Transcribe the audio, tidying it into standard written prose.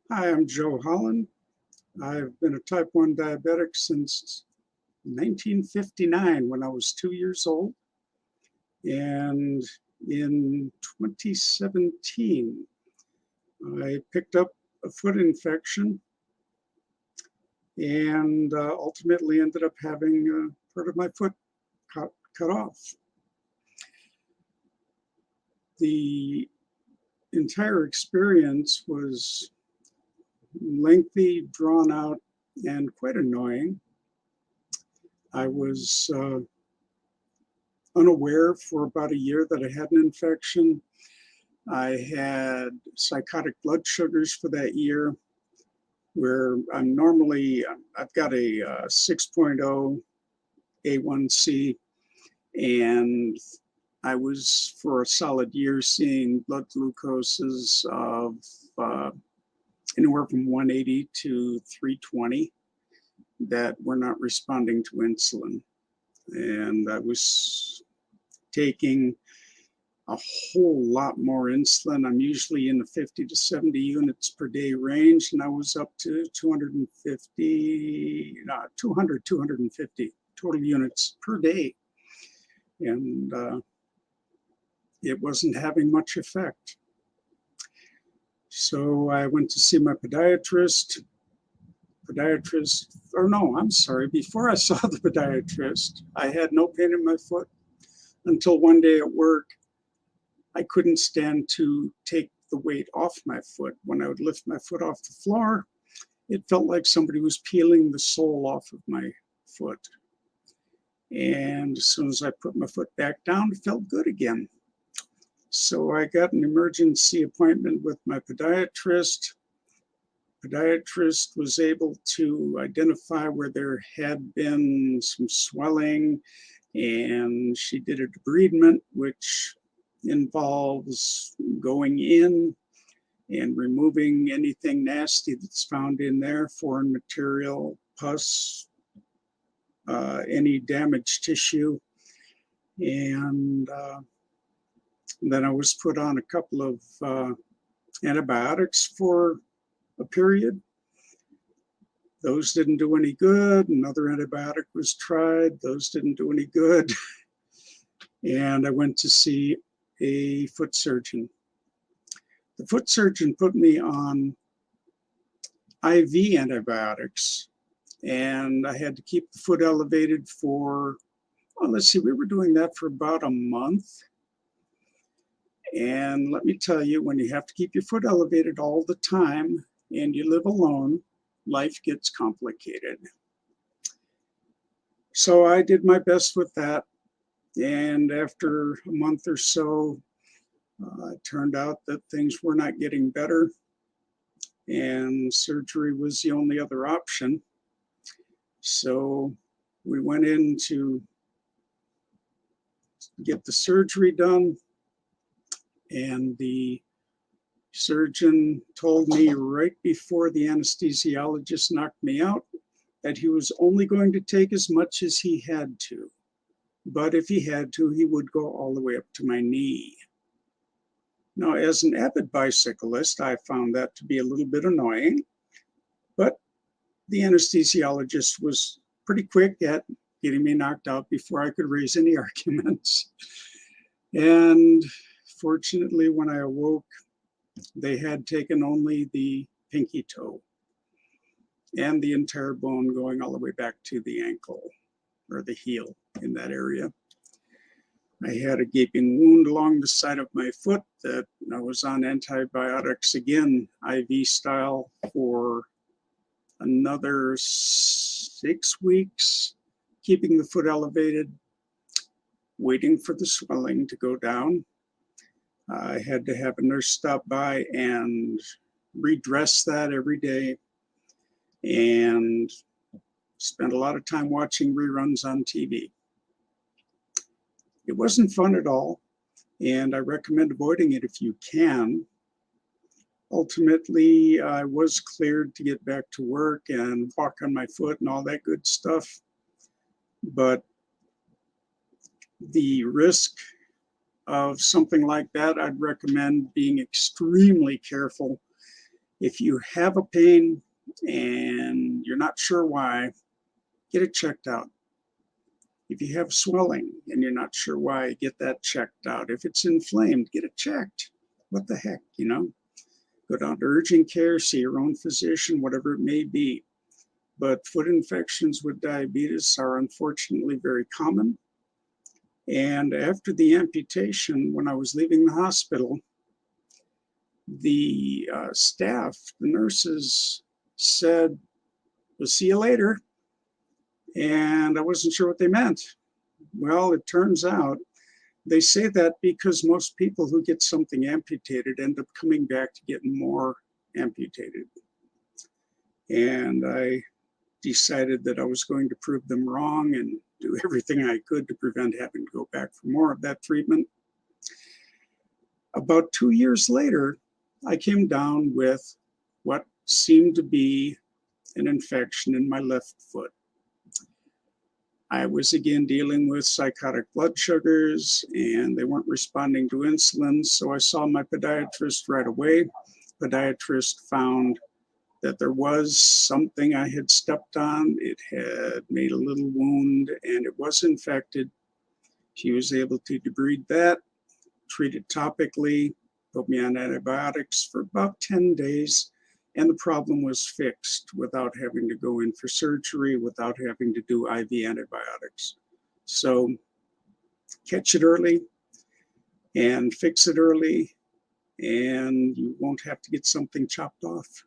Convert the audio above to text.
Hi, I'm Joe Holland. I've been a type 1 diabetic since 1959 when I was 2 years old. And in 2017, I picked up a foot infection and ultimately ended up having part of my foot cut off. The entire experience was lengthy, drawn out, and quite annoying. I was unaware for about a year that I had an infection. I had psychotic blood sugars for that year, where I'm normally, I've got a 6.0 A1C, and I was for a solid year seeing blood glucoses of anywhere from 180 to 320 that were not responding to insulin. And I was taking a whole lot more insulin. I'm usually in the 50 to 70 units per day range, and I was up to 250 total units per day. And it wasn't having much effect. So I went to see my podiatrist, before I saw the podiatrist, I had no pain in my foot until one day at work, I couldn't stand to take the weight off my foot. When I would lift my foot off the floor, it felt like somebody was peeling the sole off of my foot. And as soon as I put my foot back down, it felt good again. So I got an emergency appointment with my podiatrist. Podiatrist was able to identify where there had been some swelling, and she did a debridement, which involves going in and removing anything nasty that's found in there, foreign material, pus, any damaged tissue. And then I was put on a couple of antibiotics for a period. Those didn't do any good. Another antibiotic was tried. Those didn't do any good. And I went to see a foot surgeon. The foot surgeon put me on IV antibiotics, and I had to keep the foot elevated for, we were doing that for about a month. And let me tell you, when you have to keep your foot elevated all the time and you live alone, life gets complicated. So I did my best with that. And after a month or so, it turned out that things were not getting better, and surgery was the only other option. So we went in to get the surgery done, and the surgeon told me right before the anesthesiologist knocked me out that he was only going to take as much as he had to. But if he had to, he would go all the way up to my knee. Now, as an avid bicyclist, I found that to be a little bit annoying, but the anesthesiologist was pretty quick at getting me knocked out before I could raise any arguments. And fortunately, when I awoke, they had taken only the pinky toe and the entire bone going all the way back to the ankle or the heel in that area. I had a gaping wound along the side of my foot that I was on antibiotics again, IV style, for another 6 weeks, keeping the foot elevated, waiting for the swelling to go down. I had to have a nurse stop by and redress that every day, and spent a lot of time watching reruns on TV. It wasn't fun at all, and I recommend avoiding it if you can. Ultimately, I was cleared to get back to work and walk on my foot and all that good stuff, but the risk of something like that, I'd recommend being extremely careful If you have a pain and you're not sure why, get it checked out. If you have swelling and you're not sure why, get that checked out. If it's inflamed, get it checked. What the heck, you know? Go down to urgent care, see your own physician, whatever it may be. But foot infections with diabetes are unfortunately very common. And after the amputation, when I was leaving the hospital, the staff, the nurses said, "We'll see you later." And I wasn't sure what they meant. Well, it turns out they say that because most people who get something amputated end up coming back to get more amputated. And I decided that I was going to prove them wrong and do everything I could to prevent having to go back for more of that treatment. About 2 years later, I came down with what seemed to be an infection in my left foot. I was again dealing with psychotic blood sugars, and they weren't responding to insulin, so I saw my podiatrist right away. Podiatrist found that there was something I had stepped on. It had made a little wound, and it was infected. She was able to debride that, treat it topically, put me on antibiotics for about 10 days, and the problem was fixed without having to go in for surgery, without having to do IV antibiotics. So catch it early and fix it early, and you won't have to get something chopped off.